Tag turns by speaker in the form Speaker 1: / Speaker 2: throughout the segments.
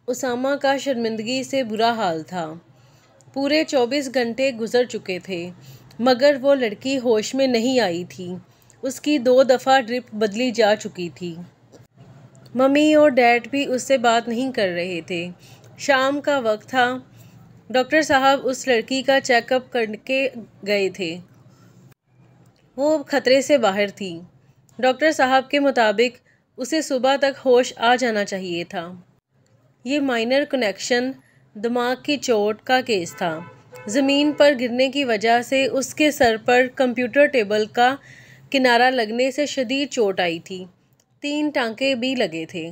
Speaker 1: उसामा का शर्मिंदगी से बुरा हाल था। पूरे 24 घंटे गुजर चुके थे मगर वो लड़की होश में नहीं आई थी। उसकी 2 दफ़ा ड्रिप बदली जा चुकी थी। मम्मी और डैड भी उससे बात नहीं कर रहे थे। शाम का वक्त था। डॉक्टर साहब उस लड़की का चेकअप करके गए थे। वो खतरे से बाहर थी। डॉक्टर साहब के मुताबिक उसे सुबह तक होश आ जाना चाहिए था। ये माइनर कनेक्शन दिमाग की चोट का केस था। ज़मीन पर गिरने की वजह से उसके सर पर कंप्यूटर टेबल का किनारा लगने से शदीद चोट आई थी। 3 टांके भी लगे थे।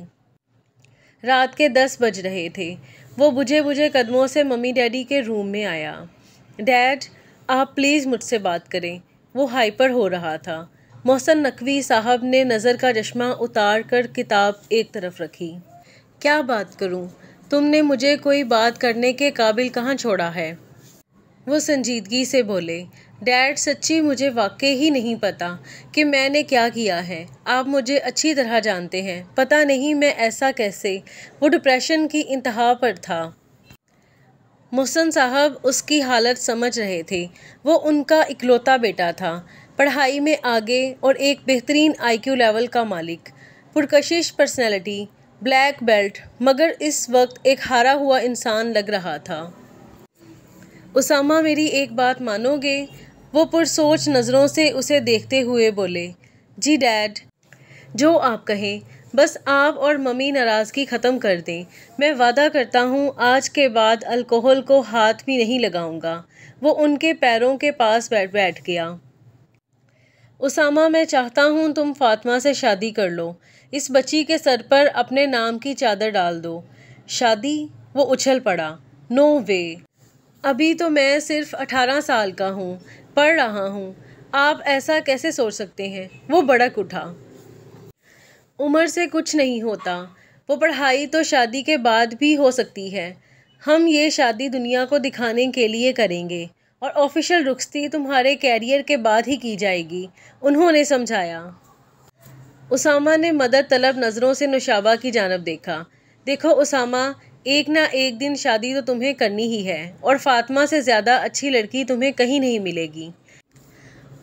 Speaker 1: रात के 10 बज रहे थे। वो बुझे बुझे कदमों से मम्मी डैडी के रूम में आया। डैड, आप प्लीज़ मुझसे बात करें। वो हाइपर हो रहा था। मोहसिन नकवी साहब ने नज़र का चश्मा उतार कर किताब एक तरफ रखी। क्या बात करूं? तुमने मुझे कोई बात करने के काबिल कहाँ छोड़ा है? वो संजीदगी से बोले। डैड, सच्ची मुझे वाकई ही नहीं पता कि मैंने क्या किया है। आप मुझे अच्छी तरह जानते हैं। पता नहीं मैं ऐसा कैसे। वो डिप्रेशन की इंतहा पर था। मोहसिन साहब उसकी हालत समझ रहे थे। वो उनका इकलौता बेटा था, पढ़ाई में आगे और एक बेहतरीन IQ लेवल का मालिक, पुरकशिश पर्सनैलिटी, ब्लैक बेल्ट, मगर इस वक्त एक हारा हुआ इंसान लग रहा था। उसामा, मेरी एक बात मानोगे? वो पुरसोच नज़रों से उसे देखते हुए बोले। जी डैड, जो आप कहें। बस आप और मम्मी नाराज़गी ख़त्म कर दें। मैं वादा करता हूँ आज के बाद अल्कोहल को हाथ भी नहीं लगाऊंगा। वो उनके पैरों के पास बैठ गया। उसामा, मैं चाहता हूँ तुम फातिमा से शादी कर लो। इस बच्ची के सर पर अपने नाम की चादर डाल दो। शादी? वो उछल पड़ा। नो वे। अभी तो मैं सिर्फ 18 साल का हूँ, पढ़ रहा हूँ। आप ऐसा कैसे सोच सकते हैं? वो भड़क उठा। उम्र से कुछ नहीं होता। वो पढ़ाई तो शादी के बाद भी हो सकती है। हम ये शादी दुनिया को दिखाने के लिए करेंगे और ऑफिशियल रुखसती तुम्हारे कैरियर के बाद ही की जाएगी, उन्होंने समझाया। उसामा ने मदद तलब नज़रों से नुशाबा की जानिब देखा। देखो उसामा, एक ना एक दिन शादी तो तुम्हें करनी ही है और फातिमा से ज़्यादा अच्छी लड़की तुम्हें कहीं नहीं मिलेगी।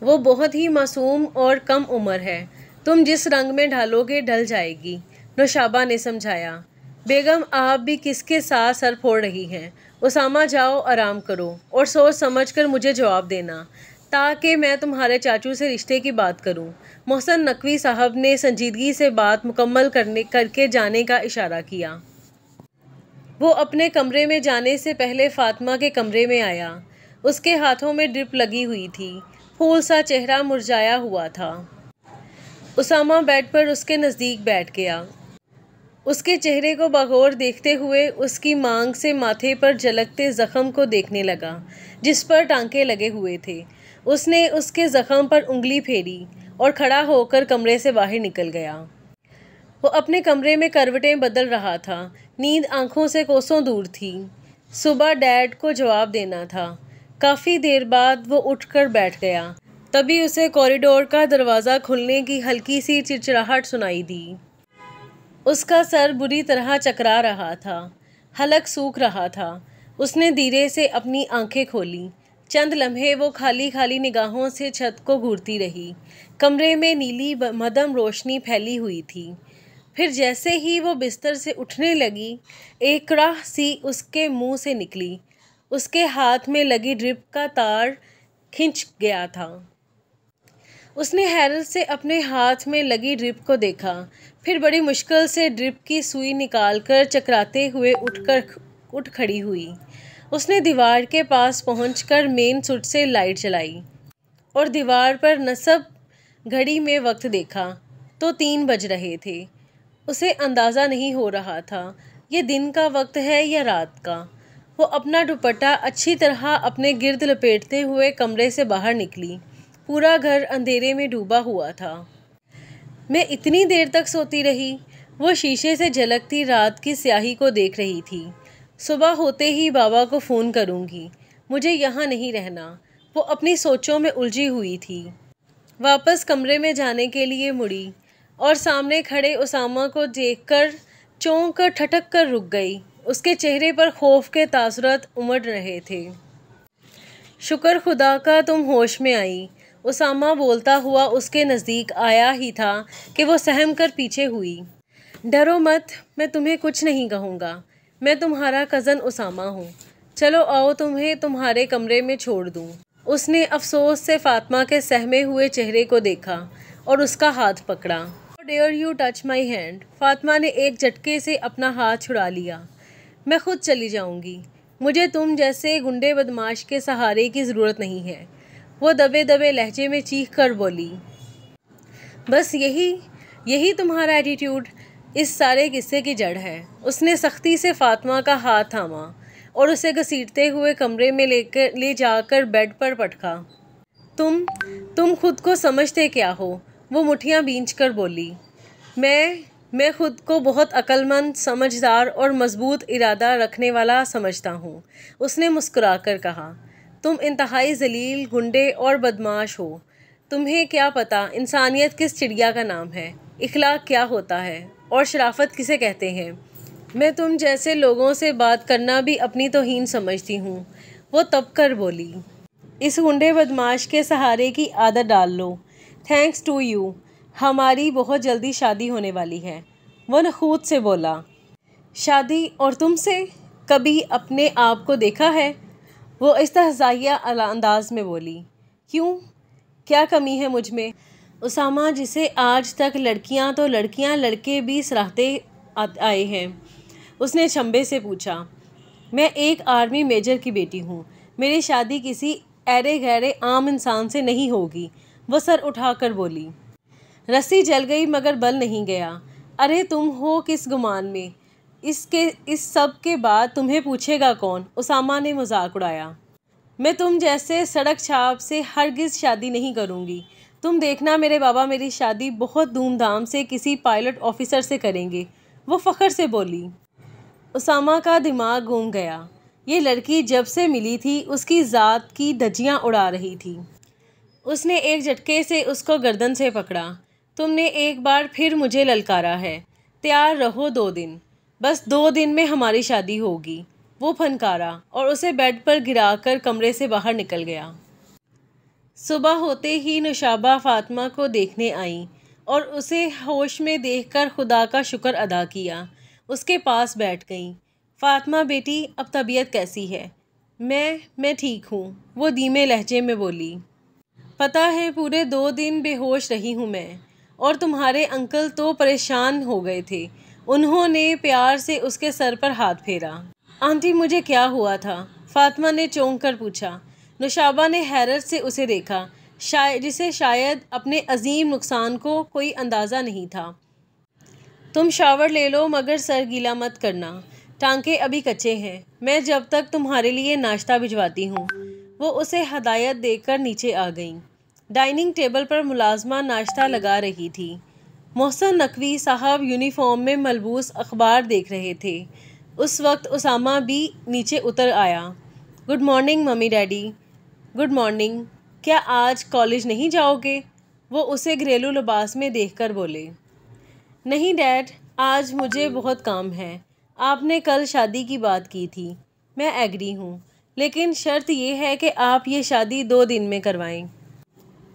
Speaker 1: वो बहुत ही मासूम और कम उम्र है। तुम जिस रंग में ढलोगे ढल जाएगी, नुशाबा ने समझाया। बेगम, आप भी किसके साथ सर फोड़ रही हैं? उसामा, जाओ आराम करो और सोच समझ कर मुझे जवाब देना ताकि मैं तुम्हारे चाचू से रिश्ते की बात करूं। मोहसिन नकवी साहब ने संजीदगी से बात मुकम्मल करके जाने का इशारा किया। वो अपने कमरे में जाने से पहले फातिमा के कमरे में आया। उसके हाथों में ड्रिप लगी हुई थी। फूल सा चेहरा मुरझाया हुआ था। उसामा बेड पर उसके नज़दीक बैठ गया। उसके चेहरे को बगौर देखते हुए उसकी मांग से माथे पर झलकते ज़ख़म को देखने लगा जिस पर टांके लगे हुए थे। उसने उसके ज़ख़म पर उंगली फेरी और खड़ा होकर कमरे से बाहर निकल गया। वो अपने कमरे में करवटें बदल रहा था। नींद आंखों से कोसों दूर थी। सुबह डैड को जवाब देना था। काफ़ी देर बाद वो उठकर बैठ गया। तभी उसे कॉरिडोर का दरवाज़ा खुलने की हल्की सी चिड़चिड़ाहट सुनाई दी। उसका सर बुरी तरह चकरा रहा था। हलक सूख रहा था। उसने धीरे से अपनी आंखें खोली। चंद लम्हे वो खाली खाली निगाहों से छत को घूरती रही। कमरे में नीली मध्यम रोशनी फैली हुई थी। फिर जैसे ही वो बिस्तर से उठने लगी, एक राह सी उसके मुंह से निकली। उसके हाथ में लगी ड्रिप का तार खिंच गया था। उसने हैरत से अपने हाथ में लगी ड्रिप को देखा, फिर बड़ी मुश्किल से ड्रिप की सुई निकालकर चकराते हुए उठ खड़ी हुई। उसने दीवार के पास पहुंचकर मेन स्विच से लाइट जलाई और दीवार पर नस्ब घड़ी में वक्त देखा तो 3 बज रहे थे। उसे अंदाज़ा नहीं हो रहा था ये दिन का वक्त है या रात का। वो अपना दुपट्टा अच्छी तरह अपने गिर्द लपेटते हुए कमरे से बाहर निकली। पूरा घर अंधेरे में डूबा हुआ था। मैं इतनी देर तक सोती रही। वो शीशे से झलकती रात की स्याही को देख रही थी। सुबह होते ही बाबा को फ़ोन करूँगी, मुझे यहाँ नहीं रहना। वो अपनी सोचों में उलझी हुई थी। वापस कमरे में जाने के लिए मुड़ी और सामने खड़े उसामा को देखकर चौंक कर ठटक कर रुक गई। उसके चेहरे पर खौफ के तासुरात उमड़ रहे थे। शुक्र खुदा का तुम होश में आई। उसामा बोलता हुआ उसके नज़दीक आया ही था कि वो सहम कर पीछे हुई। डरो मत, मैं तुम्हें कुछ नहीं कहूँगा। मैं तुम्हारा कज़न उसामा हूँ। चलो आओ, तुम्हें तुम्हारे कमरे में छोड़ दूँ। उसने अफसोस से फातिमा के सहमे हुए चेहरे को देखा और उसका हाथ पकड़ा। Dare you touch my hand. Fatima ने एक झटके से अपना हाथ छुड़ा लिया। मैं खुद चली जाऊँगी। मुझे तुम जैसे गुंडे बदमाश के सहारे की ज़रूरत नहीं है। वो दबे दबे लहजे में चीख कर बोली। बस यही तुम्हारा एटीट्यूड इस सारे किस्से की जड़ है। उसने सख्ती से फातिमा का हाथ थामा और उसे घसीटते हुए कमरे में ले जाकर बेड पर पटका। तुम खुद को समझते क्या हो? वो मुठियाँ बींच कर बोली। मैं खुद को बहुत अक्लमंद, समझदार और मजबूत इरादा रखने वाला समझता हूँ, उसने मुस्कुराकर कहा। तुम इंतहाई जलील, गुंडे और बदमाश हो। तुम्हें क्या पता इंसानियत किस चिड़िया का नाम है, इखलाक क्या होता है और शराफत किसे कहते हैं। मैं तुम जैसे लोगों से बात करना भी अपनी तौहीन समझती हूँ। वो तब कर बोली। इस गुंडे बदमाश के सहारे की आदत डाल लो। थैंक्स टू यू, हमारी बहुत जल्दी शादी होने वाली है। वो नखूत से बोला। शादी? और तुमसे? कभी अपने आप को देखा है? वो इस्तहज़ाइया अंदाज में बोली। क्यों, क्या कमी है मुझ में? उसामा, जिसे आज तक लड़कियां तो लड़कियां लड़के भी सराहते आए हैं, उसने चंबे से पूछा। मैं एक आर्मी मेजर की बेटी हूँ। मेरी शादी किसी ऐरे गैरे आम इंसान से नहीं होगी। वो सर उठाकर बोली। रस्सी जल गई मगर बल नहीं गया। अरे तुम हो किस गुमान में? इस सब के बाद तुम्हें पूछेगा कौन? उसामा ने मजाक उड़ाया। मैं तुम जैसे सड़क छाप से हरगिज़ शादी नहीं करूँगी। तुम देखना, मेरे बाबा मेरी शादी बहुत धूमधाम से किसी पायलट ऑफिसर से करेंगे, वो फ़ख्र से बोली। उसामा का दिमाग घूम गया। ये लड़की जब से मिली थी उसकी ज़ात की धज्जियाँ उड़ा रही थी। उसने एक झटके से उसको गर्दन से पकड़ा। तुमने एक बार फिर मुझे ललकारा है। तैयार रहो 2 दिन, बस 2 दिन में हमारी शादी होगी। वो फनकारा और उसे बेड पर गिराकर कमरे से बाहर निकल गया। सुबह होते ही नुशाबा फातिमा को देखने आई और उसे होश में देखकर खुदा का शुक्र अदा किया। उसके पास बैठ गई। फातिमा बेटी, अब तबीयत कैसी है? मैं ठीक हूँ, वो धीमे लहजे में बोली। पता है पूरे 2 दिन बेहोश रही हूँ मैं, और तुम्हारे अंकल तो परेशान हो गए थे। उन्होंने प्यार से उसके सर पर हाथ फेरा। आंटी, मुझे क्या हुआ था? फातिमा ने चौंक कर पूछा। नुशाबा ने हैरत से उसे देखा, जिसे शायद अपने अजीम नुकसान को कोई अंदाज़ा नहीं था। तुम शावर ले लो मगर सर गीला मत करना, टांके अभी कच्चे हैं। मैं जब तक तुम्हारे लिए नाश्ता भिजवाती हूँ। वो उसे हदायत देकर नीचे आ गई। डाइनिंग टेबल पर मुलाजमा नाश्ता लगा रही थी। मोहसिन नकवी साहब यूनिफॉर्म में मलबूस अखबार देख रहे थे। उस वक्त उसामा भी नीचे उतर आया। Good morning mummy daddy. Good morning. क्या आज कॉलेज नहीं जाओगे? वो उसे घरेलू लिबास में देखकर बोले। नहीं डैड, आज मुझे बहुत काम है। आपने कल शादी की बात की थी, मैं एग्री हूँ, लेकिन शर्त यह है कि आप ये शादी 2 दिन में करवाएं।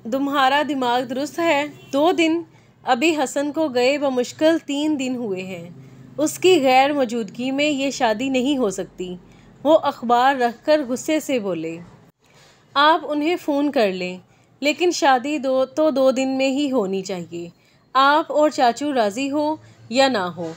Speaker 1: तुम्हारा दिमाग दुरुस्त है? 2 दिन? अभी हसन को गए बमुश्किल 3 दिन हुए हैं। उसकी गैर मौजूदगी में ये शादी नहीं हो सकती। वो अखबार रखकर गुस्से से बोले। आप उन्हें फ़ोन कर लें, लेकिन शादी 2 दिन में ही होनी चाहिए। आप और चाचू राज़ी हो या ना हो।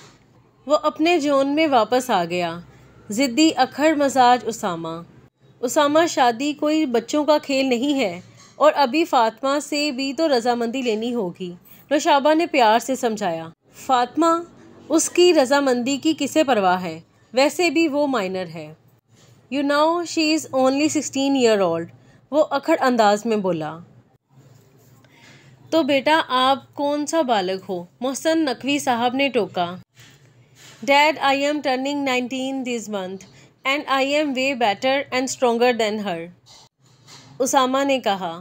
Speaker 1: वो अपने जोन में वापस आ गया। ज़िद्दी अखड़ मजाज उसामा, शादी कोई बच्चों का खेल नहीं है, और अभी फातिमा से भी तो रजामंदी लेनी होगी, नुशाबा ने प्यार से समझाया। फातिमा, उसकी रजामंदी की किसे परवाह है? वैसे भी वो माइनर है। You know she is only 16 year old, वो अखड़ अंदाज में बोला। तो बेटा आप कौन सा बालग हो? मोहसिन नकवी साहब ने टोका। Dad, I am turning 19 this month and I am way better and stronger than her, Usama ने कहा।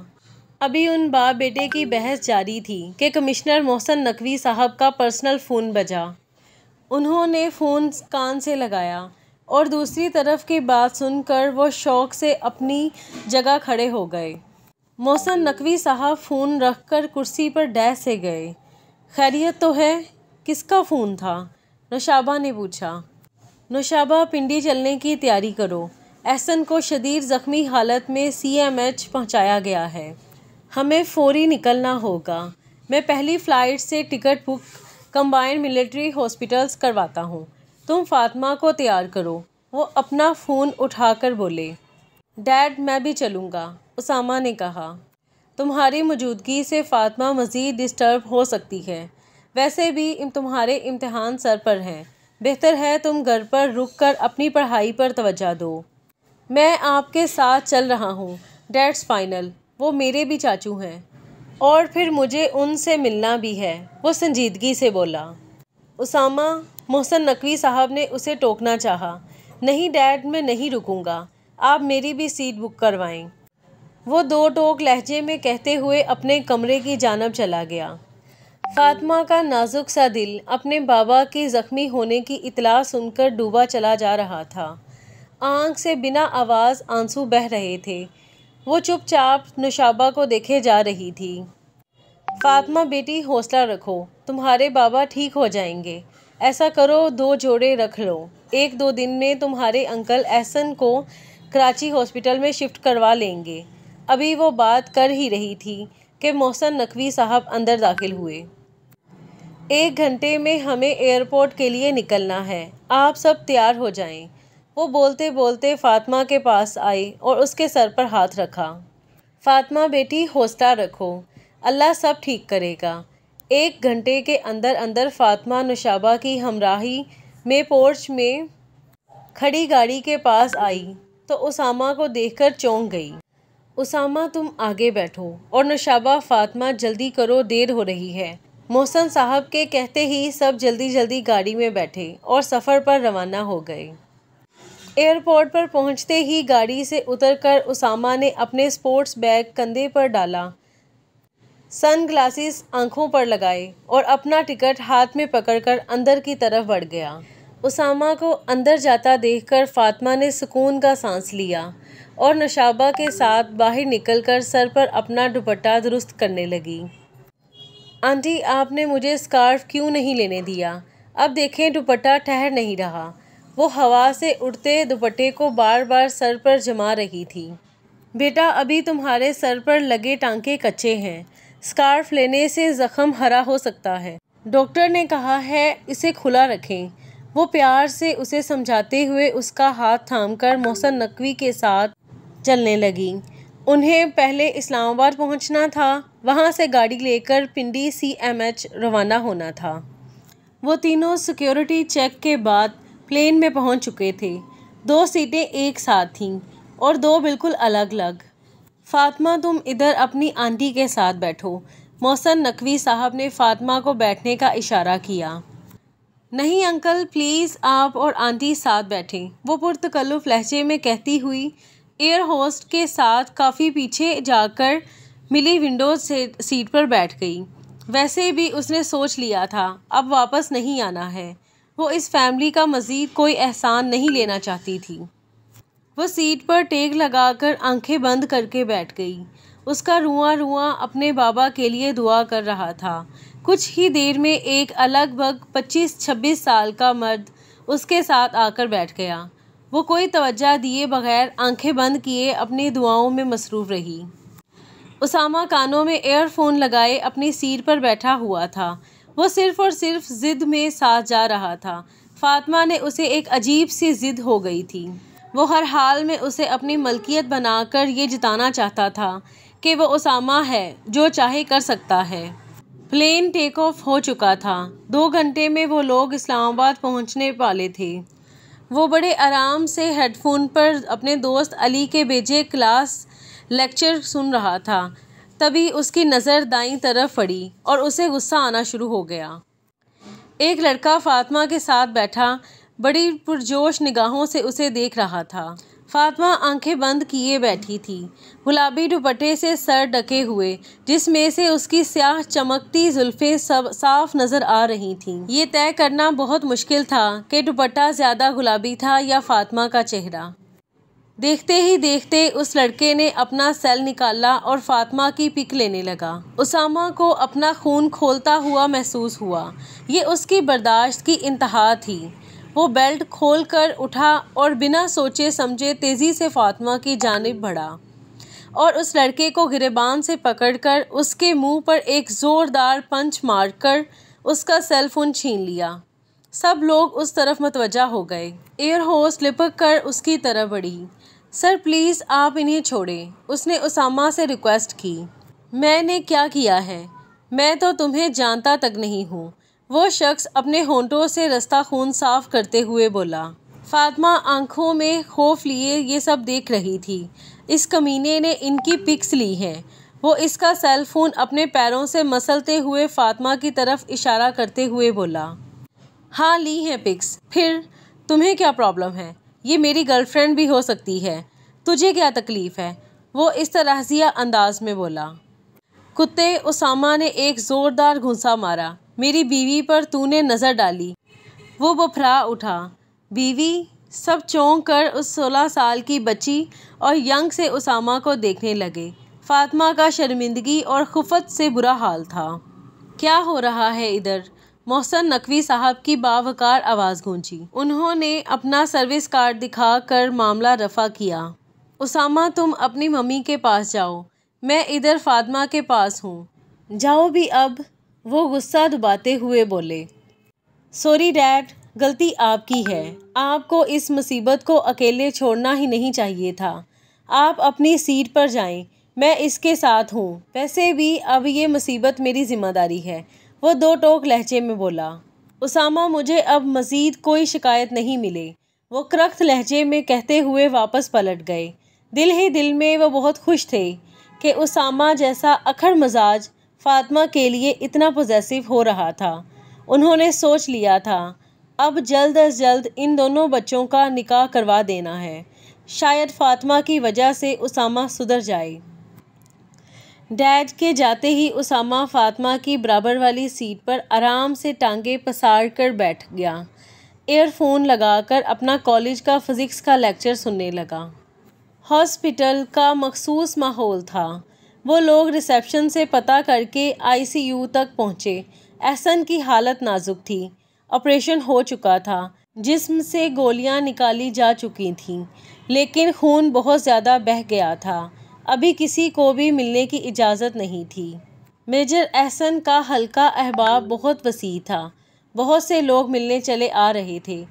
Speaker 1: अभी उन बाप बेटे की बहस जारी थी कि कमिश्नर मोहसिन नकवी साहब का पर्सनल फ़ोन बजा। उन्होंने फ़ोन कान से लगाया। और दूसरी तरफ की बात सुनकर वो शौक से अपनी जगह खड़े हो गए। मोहसिन नकवी साहब फ़ोन रखकर कुर्सी पर डैश से गए। खैरियत तो है? किसका फ़ोन था? नौशाबा ने पूछा। नौशाबा, पिंडी चलने की तैयारी करो। एहसन को शदीद ज़ख्मी हालत में CMH पहुंचाया गया है। हमें फ़ौरी निकलना होगा। मैं पहली फ़्लाइट से ticket book combined military hospitals करवाता हूँ। तुम फ़ातिमा को तैयार करो। वो अपना फ़ोन उठाकर बोले। डैड, मैं भी चलूँगा, उसामा ने कहा। तुम्हारी मौजूदगी से फ़ातिमा मज़ीद डिस्टर्ब हो सकती है। वैसे भी तुम्हारे इम्तिहान सर पर हैं। बेहतर है तुम घर पर रुककर अपनी पढ़ाई पर तवज्जो दो। मैं आपके साथ चल रहा हूँ। That's final. वो मेरे भी चाचू हैं और फिर मुझे उनसे मिलना भी है, वो संजीदगी से बोला। उसामा, मोहसिन नकवी साहब ने उसे टोकना चाहा। नहीं डैड, मैं नहीं रुकूंगा। आप मेरी भी सीट बुक करवाएं। वो दो टोक लहजे में कहते हुए अपने कमरे की जानब चला गया। फातिमा का नाजुक सा दिल अपने बाबा के ज़ख्मी होने की इतला सुनकर डूबा चला जा रहा था। आँख से बिना आवाज़ आंसू बह रहे थे। वो चुपचाप नौशाबा को देखे जा रही थी। फातिमा बेटी, हौसला रखो, तुम्हारे बाबा ठीक हो जाएंगे। ऐसा करो, 2 जोड़े रख लो। 1-2 दिन में तुम्हारे अंकल एहसन को कराची हॉस्पिटल में शिफ्ट करवा लेंगे। अभी वो बात कर ही रही थी कि मोहसिन नकवी साहब अंदर दाखिल हुए। 1 घंटे में हमें एयरपोर्ट के लिए निकलना है, आप सब तैयार हो जाएं। वो बोलते बोलते फातिमा के पास आई और उसके सर पर हाथ रखा। फातिमा बेटी, हौसला रखो, अल्लाह सब ठीक करेगा। 1 घंटे के अंदर अंदर फातिमा नौशाबा की हमराही में पोर्च में खड़ी गाड़ी के पास आई तो उसामा को देखकर चौंक गई। उसामा, तुम आगे बैठो। और नौशाबा, फातिमा जल्दी करो, देर हो रही है। मोहसिन साहब के कहते ही सब जल्दी जल्दी गाड़ी में बैठे और सफ़र पर रवाना हो गए। एयरपोर्ट पर पहुंचते ही गाड़ी से उतरकर उसामा ने अपने स्पोर्ट्स बैग कंधे पर डाला, सन ग्लासेस आंखों पर लगाए और अपना टिकट हाथ में पकड़कर अंदर की तरफ बढ़ गया। उसामा को अंदर जाता देखकर फातिमा ने सुकून का सांस लिया और नौशाबा के साथ बाहर निकलकर सर पर अपना दुपट्टा दुरुस्त करने लगी। आंटी, आपने मुझे स्कार्फ क्यों नहीं लेने दिया? अब देखें, दुपट्टा ठहर नहीं रहा। वो हवा से उड़ते दुपट्टे को बार बार सर पर जमा रही थी। बेटा, अभी तुम्हारे सर पर लगे टांके कच्चे हैं। स्कार्फ लेने से ज़ख्म हरा हो सकता है। डॉक्टर ने कहा है इसे खुला रखें। वो प्यार से उसे समझाते हुए उसका हाथ थामकर मोहसिन नकवी के साथ चलने लगी। उन्हें पहले इस्लामाबाद पहुंचना था, वहां से गाड़ी लेकर पिंडी CMH रवाना होना था। वो तीनों सिक्योरिटी चेक के बाद प्लेन में पहुंच चुके थे। 2 सीटें एक साथ थीं और 2 बिल्कुल अलग अलग। फातिमा, तुम इधर अपनी आंटी के साथ बैठो। मोहसिन नकवी साहब ने फातिमा को बैठने का इशारा किया। नहीं अंकल, प्लीज़ आप और आंटी साथ बैठें, वो पुरतकल्लुफ़ लहजे में कहती हुई एयर होस्ट के साथ काफ़ी पीछे जाकर मिली विंडो सीट पर बैठ गई। वैसे भी उसने सोच लिया था अब वापस नहीं आना है। वो इस फैमिली का मज़ीद कोई एहसान नहीं लेना चाहती थी। वो सीट पर टेक लगाकर आंखें बंद करके बैठ गई। उसका रुआं रुआं अपने बाबा के लिए दुआ कर रहा था। कुछ ही देर में एक लगभग 25-26 साल का मर्द उसके साथ आकर बैठ गया। वो कोई तवज्जो दिए बगैर आंखें बंद किए अपनी दुआओं में मसरूफ़ रही। उसामा कानों में एयरफोन लगाए अपनी सीट पर बैठा हुआ था। वो सिर्फ़ और सिर्फ ज़िद में साथ जा रहा था। फातिमा ने उसे एक अजीब सी ज़िद हो गई थी। वो हर हाल में उसे अपनी मलकियत बनाकर ये जताना चाहता था कि वो उसामा है, जो चाहे कर सकता है। प्लेन टेक ऑफ हो चुका था। 2 घंटे में वो लोग इस्लामाबाद पहुंचने वाले थे। वो बड़े आराम से हेडफोन पर अपने दोस्त अली के भेजे क्लास लेक्चर सुन रहा था। तभी उसकी नज़र दाईं तरफ पड़ी और उसे गुस्सा आना शुरू हो गया। एक लड़का फातिमा के साथ बैठा बड़ी पुरजोश निगाहों से उसे देख रहा था। फातिमा आंखें बंद किए बैठी थी, गुलाबी दुपट्टे से सर ढके हुए, जिसमें से उसकी स्याह चमकती जुल्फें सब साफ नजर आ रही थीं। ये तय करना बहुत मुश्किल था कि दुपट्टा ज्यादा गुलाबी था या फातिमा का चेहरा। देखते ही देखते उस लड़के ने अपना सेल निकाला और फातिमा की पिक लेने लगा। उसामा को अपना खून खोलता हुआ महसूस हुआ। ये उसकी बर्दाश्त की इंतहा थी। वो बेल्ट खोलकर उठा और बिना सोचे समझे तेज़ी से फातिमा की जानिब बढ़ा और उस लड़के को गिरेबान से पकड़कर उसके मुंह पर एक ज़ोरदार पंच मारकर उसका सेल फोन छीन लिया। सब लोग उस तरफ मतवज्जा हो गए। एयर होस्ट लिपक कर उसकी तरफ बढ़ी। सर प्लीज़ आप इन्हें छोड़ें, उसने उसामा से रिक्वेस्ट की। मैंने क्या किया है? मैं तो तुम्हें जानता तक नहीं हूँ, वो शख्स अपने होंठों से रास्ता खून साफ करते हुए बोला। फातिमा आंखों में खौफ लिए ये सब देख रही थी। इस कमीने ने इनकी पिक्स ली हैं। वो इसका सेल फोन अपने पैरों से मसलते हुए फातिमा की तरफ इशारा करते हुए बोला। हाँ ली हैं पिक्स, फिर तुम्हें क्या प्रॉब्लम है? ये मेरी गर्लफ्रेंड भी हो सकती है, तुझे क्या तकलीफ़ है? वो इस तरहसिया अंदाज में बोला। कुत्ते, उसामा ने एक ज़ोरदार घूंसा मारा। मेरी बीवी पर तूने नज़र डाली। वो बफरा उठा। बीवी? सब चौंक कर उस 16 साल की बच्ची और यंग से उसामा को देखने लगे। फातिमा का शर्मिंदगी और खुफत से बुरा हाल था। क्या हो रहा है इधर? मोहसिन नकवी साहब की बावकार आवाज़ गूंजी। उन्होंने अपना सर्विस कार्ड दिखाकर मामला रफ़ा किया। उसामा तुम अपनी मम्मी के पास जाओ, मैं इधर फातिमा के पास हूँ। जाओ भी अब, वो गुस्सा दबाते हुए बोले। सॉरी डैड, गलती आपकी है। आपको इस मुसीबत को अकेले छोड़ना ही नहीं चाहिए था। आप अपनी सीट पर जाएं, मैं इसके साथ हूँ। वैसे भी अब ये मुसीबत मेरी जिम्मेदारी है, वो दो टोक लहजे में बोला। उसामा मुझे अब मज़ीद कोई शिकायत नहीं मिले, वो करख्त लहजे में कहते हुए वापस पलट गए। दिल ही दिल में वो बहुत खुश थे कि उसामा जैसा अखड़ मजाज फातिमा के लिए इतना पॉजेसिव हो रहा था। उन्होंने सोच लिया था अब जल्द अज जल्द इन दोनों बच्चों का निकाह करवा देना है। शायद फातिमा की वजह से उसामा सुधर जाए। डैड के जाते ही उसामा फातिमा की बराबर वाली सीट पर आराम से टांगे पसार कर बैठ गया। ईयरफोन लगाकर अपना कॉलेज का फिज़िक्स का लेक्चर सुनने लगा। हॉस्पिटल का मखसूस माहौल था। वो लोग रिसेप्शन से पता करके आईसीयू तक पहुँचे। एहसन की हालत नाजुक थी। ऑपरेशन हो चुका था। जिस्म से गोलियां निकाली जा चुकी थीं, लेकिन खून बहुत ज़्यादा बह गया था। अभी किसी को भी मिलने की इजाज़त नहीं थी। मेजर एहसन का हल्का अहबाब बहुत वसी था। बहुत से लोग मिलने चले आ रहे थे।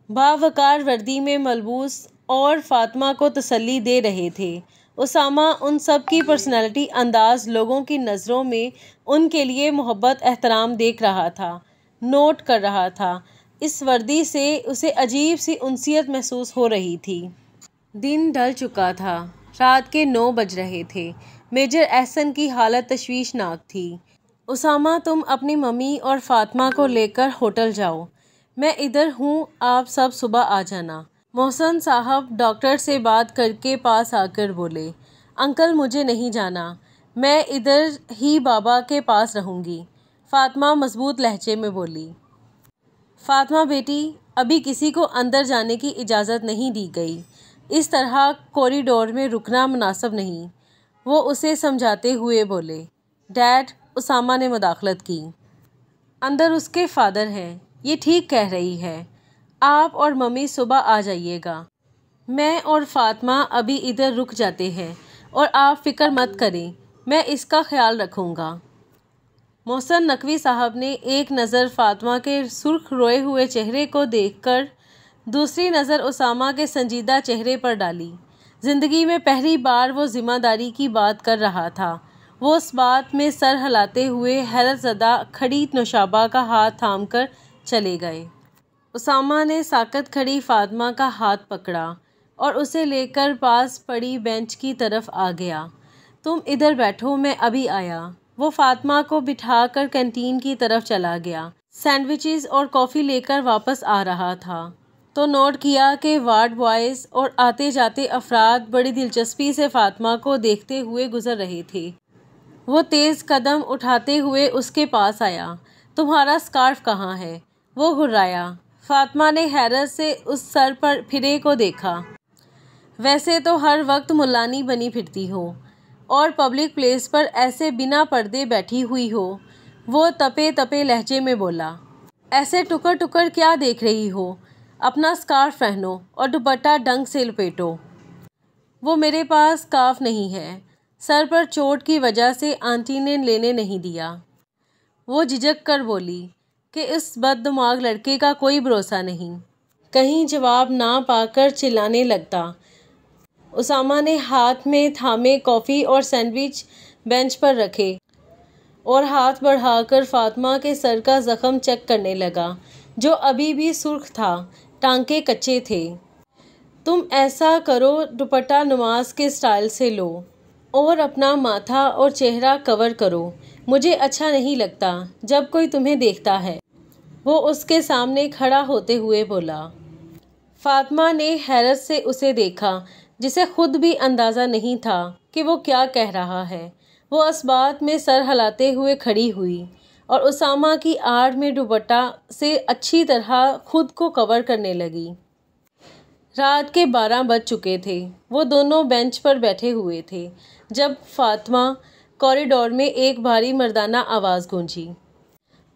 Speaker 1: बावकार वर्दी में मलबूस और फातिमा को तसल्ली दे रहे थे। उसामा उन सब की पर्सनैलिटी अंदाज लोगों की नज़रों में उनके लिए मोहब्बत एहतराम देख रहा था, नोट कर रहा था। इस वर्दी से उसे अजीब सी उनसियत महसूस हो रही थी। दिन ढल चुका था। रात के 9 बज रहे थे। मेजर एहसन की हालत तशवीशनाक थी। उसामा तुम अपनी मम्मी और फातिमा को लेकर होटल जाओ, मैं इधर हूँ, आप सब सुबह आ जाना। मोहसिन साहब डॉक्टर से बात करके पास आकर बोले। अंकल मुझे नहीं जाना, मैं इधर ही बाबा के पास रहूँगी। फातिमा मजबूत लहजे में बोली। फातिमा बेटी, अभी किसी को अंदर जाने की इजाज़त नहीं दी गई। इस तरह कॉरिडोर में रुकना मुनासिब नहीं, वो उसे समझाते हुए बोले। डैड, उसामा ने मुदाखलत की। अंदर उसके फादर हैं, ये ठीक कह रही है। आप और मम्मी सुबह आ जाइएगा। मैं और फातिमा अभी इधर रुक जाते हैं और आप फिक्र मत करें, मैं इसका ख्याल रखूँगा। मोहसिन नकवी साहब ने एक नज़र फातिमा के सुर्ख रोए हुए चेहरे को देखकर दूसरी नज़र उसामा के संजीदा चेहरे पर डाली। ज़िंदगी में पहली बार वो ज़िम्मेदारी की बात कर रहा था। वो उस बात में सर हिलाते हुए हैरतज़दा खड़ी नौशाबा का हाथ थामकर चले गए। उसामा ने साकत खड़ी फातिमा का हाथ पकड़ा और उसे लेकर पास पड़ी बेंच की तरफ आ गया। तुम इधर बैठो, मैं अभी आया। वो फातिमा को बिठाकर कैंटीन की तरफ चला गया। सैंडविचेस और कॉफ़ी लेकर वापस आ रहा था। तो नोट किया कि वार्ड बॉयज़ और आते जाते अफराद बड़ी दिलचस्पी से फातिमा को देखते हुए गुजर रहे थे। वो तेज़ कदम उठाते हुए उसके पास आया। तुम्हारा स्कार्फ कहाँ है? वो घुर्राया। फातिमा ने हैरत से उस सर पर फिरे को देखा। वैसे तो हर वक्त मुल्लानी बनी फिरती हो और पब्लिक प्लेस पर ऐसे बिना पर्दे बैठी हुई हो। वो तपे तपे लहजे में बोला। ऐसे टुकर टुकर क्या देख रही हो? अपना स्कार्फ पहनो और दुपट्टा ढंग से लपेटो। वो मेरे पास स्कार्फ नहीं है। सर पर चोट की वजह से आंटी ने लेने नहीं दिया। वो झिझक कर बोली कि इस बददिमाग लड़के का कोई भरोसा नहीं। कहीं जवाब ना पाकर चिल्लाने लगता। उसामा ने हाथ में थामे कॉफ़ी और सैंडविच बेंच पर रखे और हाथ बढ़ाकर फातिमा के सर का ज़ख्म चेक करने लगा, जो अभी भी सुर्ख था। टांके कच्चे थे। तुम ऐसा करो, दुपट्टा नमाज के स्टाइल से लो और अपना माथा और चेहरा कवर करो। मुझे अच्छा नहीं लगता जब कोई तुम्हें देखता है। वो उसके सामने खड़ा होते हुए बोला। फातिमा ने हैरत से उसे देखा, जिसे खुद भी अंदाज़ा नहीं था कि वो क्या कह रहा है। वो इस बात में सर हिलाते हुए खड़ी हुई और उसामा की आड़ में दुपट्टा से अच्छी तरह खुद को कवर करने लगी। रात के 12 बज चुके थे। वो दोनों बेंच पर बैठे हुए थे जब फातिमा कॉरिडोर में एक भारी मर्दाना आवाज़ गूंजी।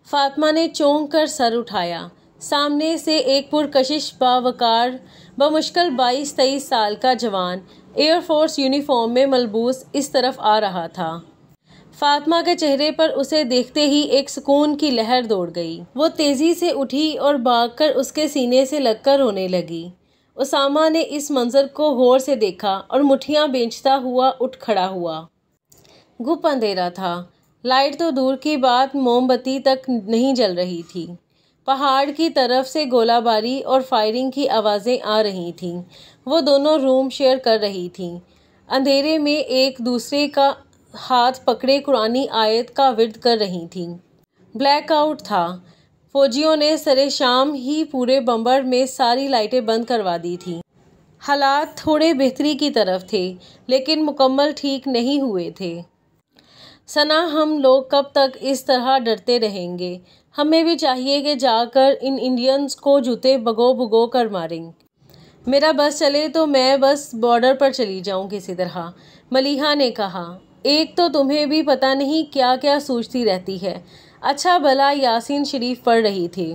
Speaker 1: फातिमा ने चौंक कर सर उठाया। सामने से एक पुरकशिश बावकार बमुश्किल 22-23 साल का जवान एयरफोर्स यूनिफॉर्म में मलबूस इस तरफ आ रहा था। फातिमा के चेहरे पर उसे देखते ही एक सुकून की लहर दौड़ गई। वो तेज़ी से उठी और भागकर उसके सीने से लगकर रोने लगी। उसामा ने इस मंजर को गौर से देखा और मुट्ठियां बेंचता हुआ उठ खड़ा हुआ। गुप अंधेरा था। लाइट तो दूर की बात, मोमबत्ती तक नहीं जल रही थी। पहाड़ की तरफ से गोलाबारी और फायरिंग की आवाज़ें आ रही थीं। वो दोनों रूम शेयर कर रही थीं। अंधेरे में एक दूसरे का हाथ पकड़े कुरानी आयत का विर्द कर रही थीं। ब्लैकआउट था। फौजियों ने सरे शाम ही पूरे बम्बर में सारी लाइटें बंद करवा दी थीं। हालात थोड़े बेहतरी की तरफ थे, लेकिन मुकम्मल ठीक नहीं हुए थे। सना, हम लोग कब तक इस तरह डरते रहेंगे? हमें भी चाहिए कि जाकर इन इंडियंस को जूते भगो भगो कर मारें। मेरा बस चले तो मैं बस बॉर्डर पर चली जाऊं किसी तरह, मलिहा ने कहा। एक तो तुम्हें भी पता नहीं क्या क्या सोचती रहती है। अच्छा भला यासीन शरीफ पढ़ रही थी।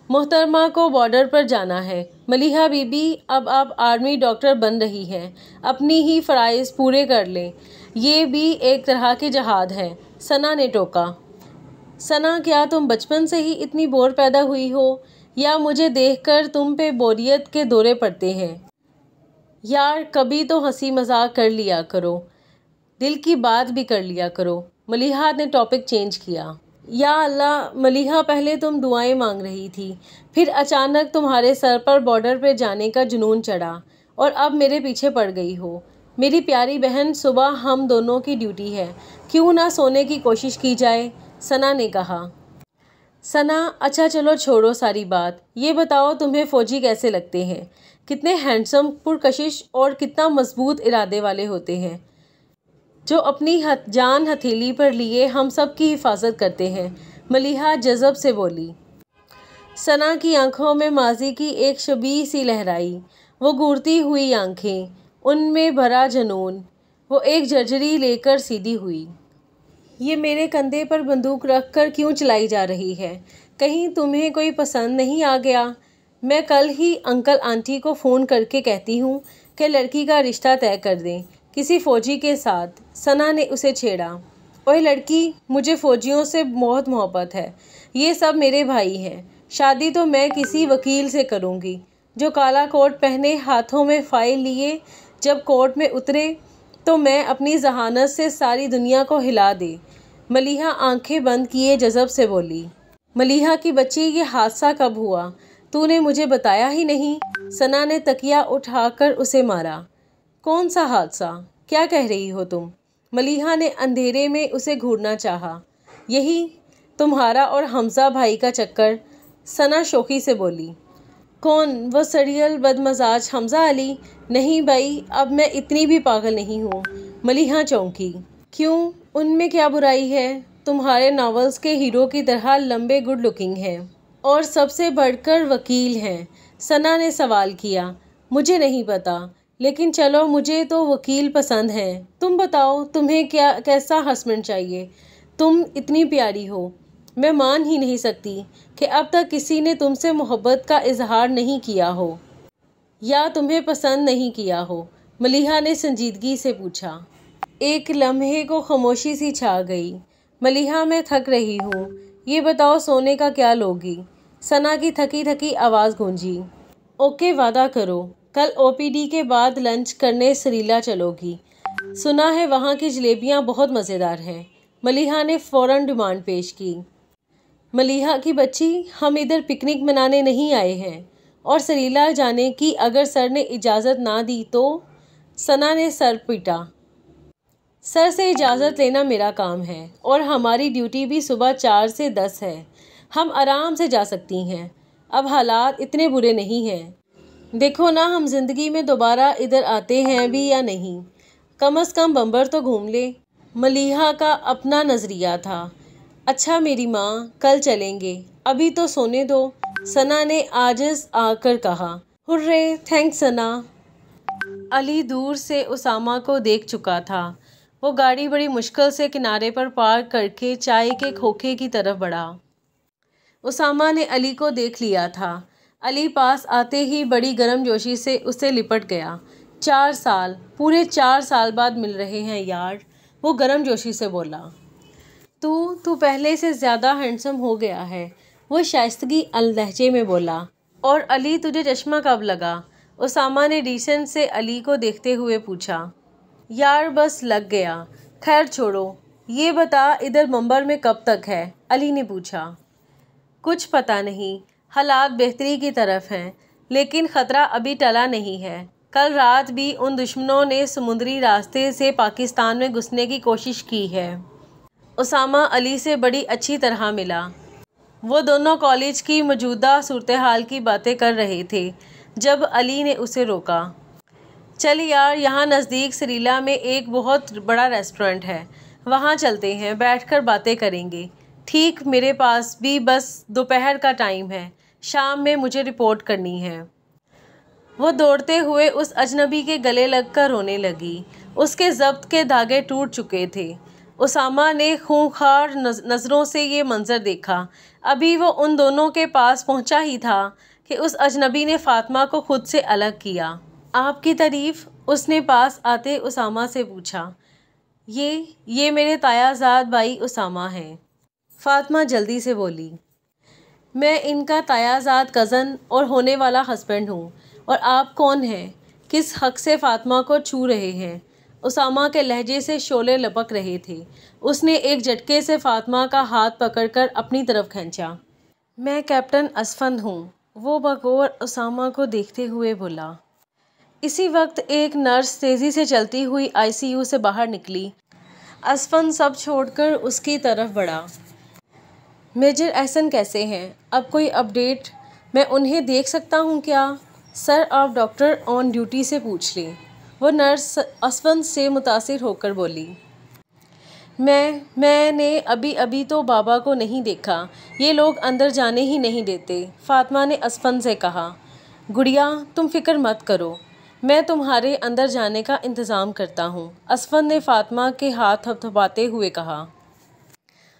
Speaker 1: मोहतरमा को बॉर्डर पर जाना है। मलिहा बीबी, अब आप आर्मी डॉक्टर बन रही हैं। अपनी ही फ़राइज़ पूरे कर लें। ये भी एक तरह की जहाद है, सना ने टोका। सना, क्या तुम बचपन से ही इतनी बोर पैदा हुई हो या मुझे देखकर तुम पे बोरियत के दौरे पड़ते हैं? यार, कभी तो हंसी मजाक कर लिया करो, दिल की बात भी कर लिया करो। मलिहा ने टॉपिक चेंज किया। या अल्लाह, मलिहा, पहले तुम दुआएं मांग रही थी, फिर अचानक तुम्हारे सर पर बॉर्डर पे जाने का जुनून चढ़ा और अब मेरे पीछे पड़ गई हो। मेरी प्यारी बहन, सुबह हम दोनों की ड्यूटी है, क्यों ना सोने की कोशिश की जाए, सना ने कहा। सना, अच्छा चलो छोड़ो सारी बात। ये बताओ तुम्हें फ़ौजी कैसे लगते हैं? कितने हैंडसम, पुरकशिश और कितना मजबूत इरादे वाले होते हैं, जो अपनी जान हथेली पर लिए हम सब की हिफाजत करते हैं, मलिहा जज़ब से बोली। सना की आंखों में माजी की एक शबीह सी लहराई। वो घूरती हुई आंखें, उनमें भरा जुनून। वो एक झरझरी लेकर सीधी हुई। ये मेरे कंधे पर बंदूक रखकर क्यों चलाई जा रही है? कहीं तुम्हें कोई पसंद नहीं आ गया? मैं कल ही अंकल आंटी को फ़ोन करके कहती हूँ कि लड़की का रिश्ता तय कर दें किसी फ़ौजी के साथ, सना ने उसे छेड़ा। ओए लड़की, मुझे फ़ौजियों से बहुत मोहब्बत है। ये सब मेरे भाई हैं। शादी तो मैं किसी वकील से करूँगी जो काला कोट पहने, हाथों में फ़ाइल लिए जब कोर्ट में उतरे तो मैं अपनी जहानत से सारी दुनिया को हिला दे। मलिहा आंखें बंद किए जज़ब से बोली। मलिहा की बच्ची, ये हादसा कब हुआ? तूने मुझे बताया ही नहीं। सना ने तकिया उठाकर उसे मारा। कौन सा हादसा? क्या कह रही हो तुम? मलिहा ने अंधेरे में उसे घूरना चाहा। यही तुम्हारा और हमजा भाई का चक्कर, सना शोखी से बोली। कौन? वो सड़ियल बदमजाज हमजा अली? नहीं भाई, अब मैं इतनी भी पागल नहीं हूँ। मलिहा चौंकी। क्यों, उनमें क्या बुराई है? तुम्हारे नॉवेल्स के हीरो की तरह लंबे गुड लुकिंग हैं और सबसे बढ़कर वकील हैं। सना ने सवाल किया। मुझे नहीं पता, लेकिन चलो मुझे तो वकील पसंद हैं। तुम बताओ, तुम्हें क्या कैसा हस्बैंड चाहिए? तुम इतनी प्यारी हो, मैं मान ही नहीं सकती कि अब तक किसी ने तुमसे मोहब्बत का इजहार नहीं किया हो या तुम्हें पसंद नहीं किया हो। मलिहा ने संजीदगी से पूछा। एक लम्हे को खामोशी सी छा गई। मलिहा, मैं थक रही हूँ, ये बताओ सोने का क्या लोगी? सना की थकी थकी आवाज़ गूंजी। ओके, वादा करो कल ओपीडी के बाद लंच करने सरीला चलोगी। सुना है वहाँ की जलेबियाँ बहुत मज़ेदार हैं। मलिहा ने फ़ौरन डिमांड पेश की। मलिहा की बच्ची, हम इधर पिकनिक मनाने नहीं आए हैं और सरीला जाने की अगर सर ने इजाज़त ना दी तो? सना ने सर पीटा। सर से इजाज़त लेना मेरा काम है और हमारी ड्यूटी भी सुबह 4 से 10 है। हम आराम से जा सकती हैं। अब हालात इतने बुरे नहीं हैं। देखो ना, हम ज़िंदगी में दोबारा इधर आते हैं भी या नहीं। कम से कम बम्बर तो घूम ले। मलिहा का अपना नज़रिया था। अच्छा मेरी माँ, कल चलेंगे, अभी तो सोने दो। सना ने आजिज़ आकर कहा। हुर्रे, थैंक्स सना। अली दूर से उसामा को देख चुका था। वो गाड़ी बड़ी मुश्किल से किनारे पर पार्क करके चाय के खोखे की तरफ बढ़ा। उसामा ने अली को देख लिया था। अली पास आते ही बड़ी गर्मजोशी से उससे लिपट गया। 4 साल, पूरे 4 साल बाद मिल रहे हैं यार, वो गर्मजोशी से बोला। तू पहले से ज़्यादा हैंडसम हो गया है, वो शाइस्तगी लहजे में बोला। और अली, तुझे चश्मा कब लगा? उसामा ने डिसेंट से अली को देखते हुए पूछा। यार बस लग गया। खैर छोड़ो, ये बता इधर मुंबर में कब तक है? अली ने पूछा। कुछ पता नहीं, हालात बेहतरी की तरफ हैं, लेकिन ख़तरा अभी टला नहीं है। कल रात भी उन दुश्मनों ने समुद्री रास्ते से पाकिस्तान में घुसने की कोशिश की है। उसामा अली से बड़ी अच्छी तरह मिला। वो दोनों कॉलेज की मौजूदा सूरत हाल की बातें कर रहे थे जब अली ने उसे रोका। चल यार, यहाँ नज़दीक सरीला में एक बहुत बड़ा रेस्टोरेंट है, वहाँ चलते हैं, बैठकर बातें करेंगे। ठीक, मेरे पास भी बस दोपहर का टाइम है, शाम में मुझे रिपोर्ट करनी है। वो दौड़ते हुए उस अजनबी के गले लगकर रोने लगी। उसके ज़ब्त के धागे टूट चुके थे। उसामा ने खूंखार नज़रों से ये मंज़र देखा। अभी वो उन दोनों के पास पहुंचा ही था कि उस अजनबी ने फ़ातिमा को खुद से अलग किया। आपकी तारीफ़? उसने पास आते उसामा से पूछा। ये मेरे तायाज़ाद भाई उसामा हैं। फ़ातिमा जल्दी से बोली। मैं इनका तायाज़ाद कज़न और होने वाला हस्बैंड हूँ। और आप कौन हैं? किस हक़ से फ़ातिमा को छू रहे हैं? उसामा के लहजे से शोले लपक रहे थे। उसने एक झटके से फ़ातिमा का हाथ पकड़कर अपनी तरफ खींचा। मैं कैप्टन असफंद हूँ, वो बगौर उसामा को देखते हुए बोला। इसी वक्त एक नर्स तेज़ी से चलती हुई आईसीयू से बाहर निकली। असफंद सब छोड़कर उसकी तरफ बढ़ा। मेजर एहसन कैसे हैं? अब कोई अपडेट? मैं उन्हें देख सकता हूँ क्या? सर, आप डॉक्टर ऑन ड्यूटी से पूछ लें, वो नर्स असफंद से मुतासिर होकर बोली। मैंने अभी तो बाबा को नहीं देखा, ये लोग अंदर जाने ही नहीं देते। फ़ातिमा ने असफंद से कहा। गुड़िया, तुम फिक्र मत करो, मैं तुम्हारे अंदर जाने का इंतज़ाम करता हूँ। असफंद ने फ़ातिमा के हाथ थपथपाते हुए कहा।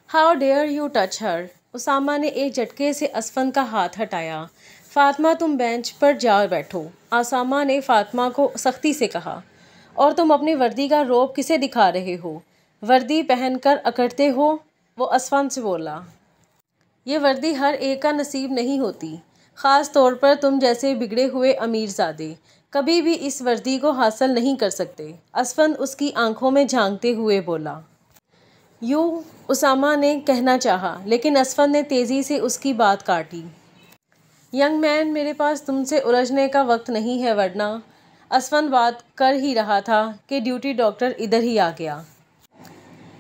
Speaker 1: How dare you touch her? Usama ने एक झटके से असफंद का हाथ हटाया। फ़ातिमा, तुम बेंच पर जा बैठो, उसामा ने फ़ातिमा को सख्ती से कहा। और तुम अपनी वर्दी का रौब किसे दिखा रहे हो? वर्दी पहनकर अकड़ते हो? वो असफंद से बोला। ये वर्दी हर एक का नसीब नहीं होती, ख़ास तौर पर तुम जैसे बिगड़े हुए अमीरज़ादे कभी भी इस वर्दी को हासिल नहीं कर सकते। असफंद उसकी आंखों में झांकते हुए बोला। यूँ उसामा ने कहना चाहा, लेकिन असफंद ने तेज़ी से उसकी बात काटी। यंग मैन, मेरे पास तुमसे उलझने का वक्त नहीं है, वरना। असफंद बात कर ही रहा था कि ड्यूटी डॉक्टर इधर ही आ गया।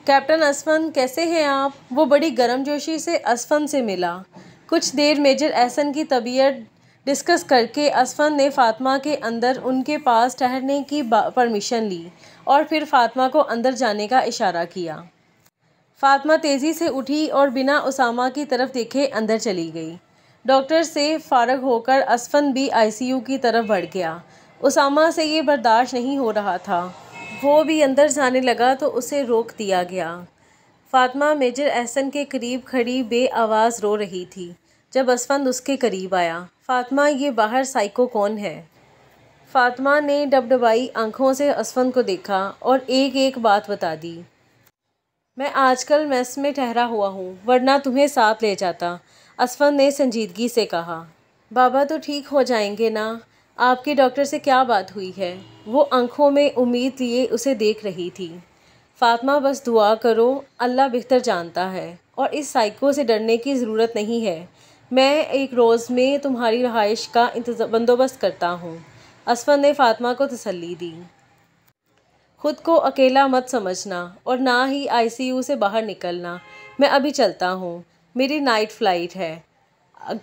Speaker 1: कैप्टन असफंद, कैसे हैं आप? वो बड़ी गर्मजोशी से असफंद से मिला। कुछ देर मेजर एहसन की तबीयत डिस्कस करके असफन ने फ़ातिमा के अंदर उनके पास ठहरने की परमिशन ली और फिर फ़ातिमा को अंदर जाने का इशारा किया। फ़ातिमा तेज़ी से उठी और बिना उसामा की तरफ देखे अंदर चली गई। डॉक्टर से फ़ारग होकर असफन भी आईसीयू की तरफ बढ़ गया। उसामा से ये बर्दाश्त नहीं हो रहा था, वो भी अंदर जाने लगा तो उसे रोक दिया गया। फ़ातिमा मेजर एहसन के करीब खड़ी बेआवाज़ रो रही थी जब असफन उसके करीब आया। फ़ातिमा, ये बाहर साइको कौन है? फ़ातिमा ने डबडबाई आंखों से असफन को देखा और एक एक बात बता दी। मैं आजकल मेस में ठहरा हुआ हूँ, वरना तुम्हें साथ ले जाता, असफन ने संजीदगी से कहा। बाबा तो ठीक हो जाएंगे ना? आपकी डॉक्टर से क्या बात हुई है? वो आंखों में उम्मीद लिए उसे देख रही थी। फ़ातिमा, बस दुआ करो, अल्लाह बेहतर जानता है और इस साइको से डरने की ज़रूरत नहीं है। मैं एक रोज़ में तुम्हारी रहाइश का बंदोबस्त करता हूँ, असफन ने फ़ातिमा को तसल्ली दी। खुद को अकेला मत समझना और ना ही आईसीयू से बाहर निकलना। मैं अभी चलता हूँ, मेरी नाइट फ़्लाइट है,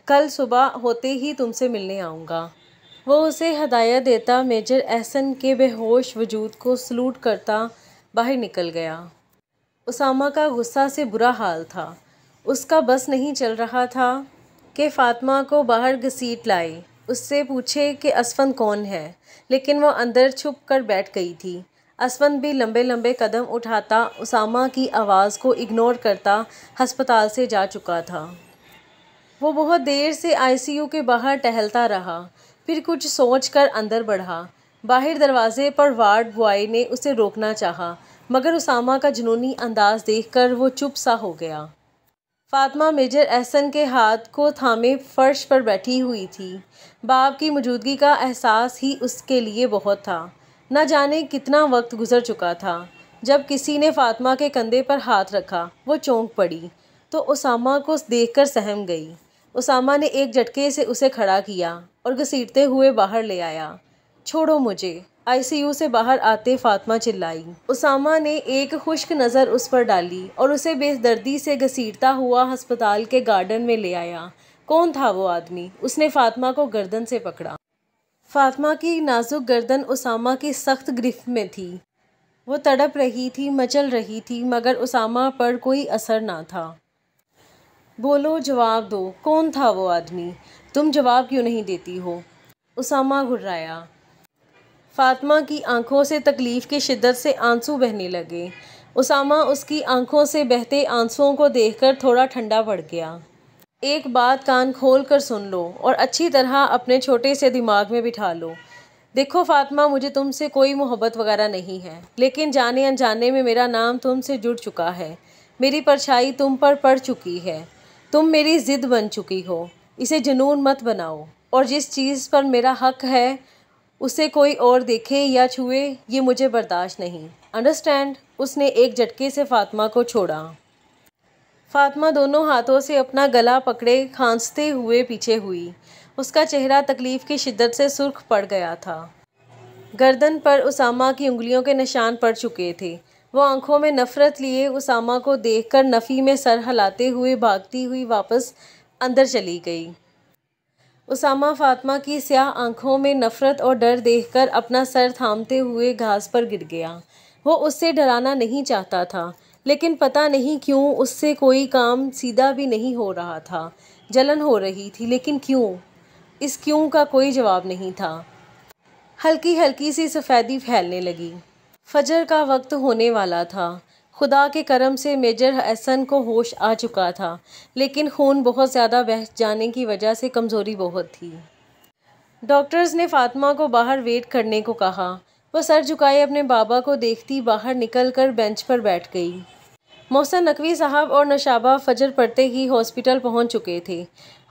Speaker 1: कल सुबह होते ही तुमसे मिलने आऊँगा। वो उसे हदायत देता मेजर एहसन के बेहोश वजूद को सलूट करता बाहर निकल गया। उसामा का गुस्सा से बुरा हाल था। उसका बस नहीं चल रहा था कि फ़ातिमा को बाहर घसीट लाए, उससे पूछे कि असफन कौन है, लेकिन वो अंदर छुप कर बैठ गई थी। असफन भी लंबे लंबे कदम उठाता उसामा की आवाज़ को इग्नोर करता हस्पताल से जा चुका था। वो बहुत देर से आईसीयू के बाहर टहलता रहा, फिर कुछ सोचकर अंदर बढ़ा। बाहर दरवाजे पर वार्ड बॉय ने उसे रोकना चाहा, मगर उसामा का जुनूनी अंदाज देखकर वो चुप सा हो गया। फ़ातिमा मेजर एहसन के हाथ को थामे फर्श पर बैठी हुई थी। बाप की मौजूदगी का एहसास ही उसके लिए बहुत था। न जाने कितना वक्त गुजर चुका था। जब किसी ने फ़ातिमा के कंधे पर हाथ रखा, वो चौंक पड़ी तो उसामा को देखकर सहम गई। उसामा ने एक झटके से उसे खड़ा किया और घसीटते हुए बाहर ले आया। छोड़ो मुझे, आईसीयू से बाहर आते फ़ातिमा चिल्लाई। उसामा ने एक खुश्क नज़र उस पर डाली और उसे बेदर्दी से घसीटता हुआ अस्पताल के गार्डन में ले आया। कौन था वो आदमी? उसने फ़ातिमा को गर्दन से पकड़ा। फ़ातिमा की नाजुक गर्दन उसामा की सख्त गिरफ्त में थी। वो तड़प रही थी, मचल रही थी, मगर उसामा पर कोई असर ना था। बोलो, जवाब दो, कौन था वो आदमी? तुम जवाब क्यों नहीं देती हो? उसामा घुर्राया। फ़ातिमा की आंखों से तकलीफ़ की शिद्दत से आंसू बहने लगे। उसामा उसकी आंखों से बहते आंसुओं को देखकर थोड़ा ठंडा पड़ गया। एक बात कान खोल कर सुन लो और अच्छी तरह अपने छोटे से दिमाग में बिठा लो। देखो फ़ातिमा, मुझे तुमसे कोई मोहब्बत वगैरह नहीं है, लेकिन जाने अनजाने में मेरा नाम तुमसे जुड़ चुका है। मेरी परछाई तुम पर पड़ चुकी है। तुम मेरी ज़िद बन चुकी हो। इसे जुनून मत बनाओ, और जिस चीज़ पर मेरा हक है उसे कोई और देखे या छुए, ये मुझे बर्दाश्त नहीं। अंडरस्टैंड? उसने एक झटके से फ़ातिमा को छोड़ा। फ़ातिमा दोनों हाथों से अपना गला पकड़े खांसते हुए पीछे हुई। उसका चेहरा तकलीफ़ की शिद्दत से सुर्ख पड़ गया था। गर्दन पर उसामा की उंगलियों के निशान पड़ चुके थे। वो आंखों में नफ़रत लिए उसामा को देखकर नफ़ी में सर हिलाते हुए भागती हुई वापस अंदर चली गई। उसामा फ़ातिमा की स्याह आंखों में नफ़रत और डर देखकर अपना सर थामते हुए घास पर गिर गया। वो उससे डराना नहीं चाहता था, लेकिन पता नहीं क्यों उससे कोई काम सीधा भी नहीं हो रहा था। जलन हो रही थी, लेकिन क्यों? इस क्यों का कोई जवाब नहीं था। हल्की हल्की सी सफ़ेदी फैलने लगी। फजर का वक्त होने वाला था। खुदा के करम से मेजर एहसन को होश आ चुका था, लेकिन खून बहुत ज़्यादा बह जाने की वजह से कमज़ोरी बहुत थी। डॉक्टर्स ने फ़ातिमा को बाहर वेट करने को कहा। वह सर झुकाए अपने बाबा को देखती बाहर निकलकर बेंच पर बैठ गई। मोहसिन नकवी साहब और नशाबा फजर पड़ते ही हॉस्पिटल पहुंच चुके थे।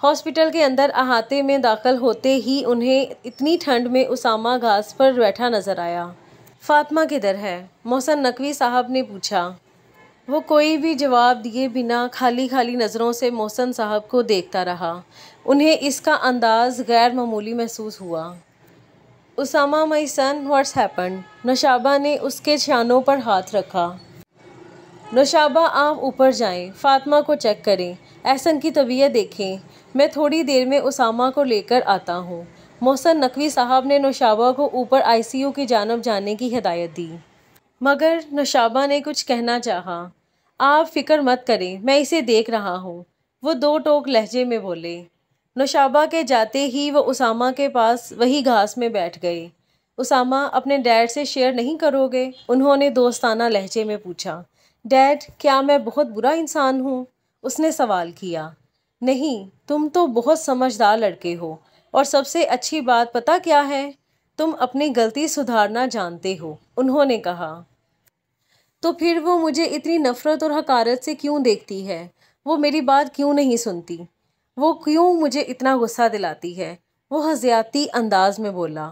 Speaker 1: हॉस्पिटल के अंदर अहाते में दाखिल होते ही उन्हें इतनी ठंड में उसामा घास पर बैठा नजर आया। फ़ातिमा किधर है? मोहसिन नकवी साहब ने पूछा। वो कोई भी जवाब दिए बिना खाली खाली नज़रों से मोहसिन साहब को देखता रहा। उन्हें इसका अंदाज़ गैर मामूली महसूस हुआ। उसामा, माई सन, व्हाट्स हैपेंड? नशाबा ने उसके शानों पर हाथ रखा। नशाबा, आप ऊपर जाएं, फ़ातिमा को चेक करें, एहसन की तबीयत देखें। मैं थोड़ी देर में उसामा को लेकर आता हूँ। मोहसिन नकवी साहब ने नौशाबा को ऊपर आईसीयू की जानब जाने की हिदायत दी, मगर नौशाबा ने कुछ कहना चाहा। आप फिक्र मत करें, मैं इसे देख रहा हूँ, वो दो टोक लहजे में बोले। नौशाबा के जाते ही वो उसामा के पास वही घास में बैठ गए। उसामा, अपने डैड से शेयर नहीं करोगे? उन्होंने दोस्ताना लहजे में पूछा। डैड, क्या मैं बहुत बुरा इंसान हूँ? उसने सवाल किया। नहीं, तुम तो बहुत समझदार लड़के हो, और सबसे अच्छी बात पता क्या है? तुम अपनी गलती सुधारना जानते हो, उन्होंने कहा। तो फिर वो मुझे इतनी नफ़रत और हकारत से क्यों देखती है? वो मेरी बात क्यों नहीं सुनती? वो क्यों मुझे इतना गुस्सा दिलाती है? वो हज़ियाती अंदाज में बोला।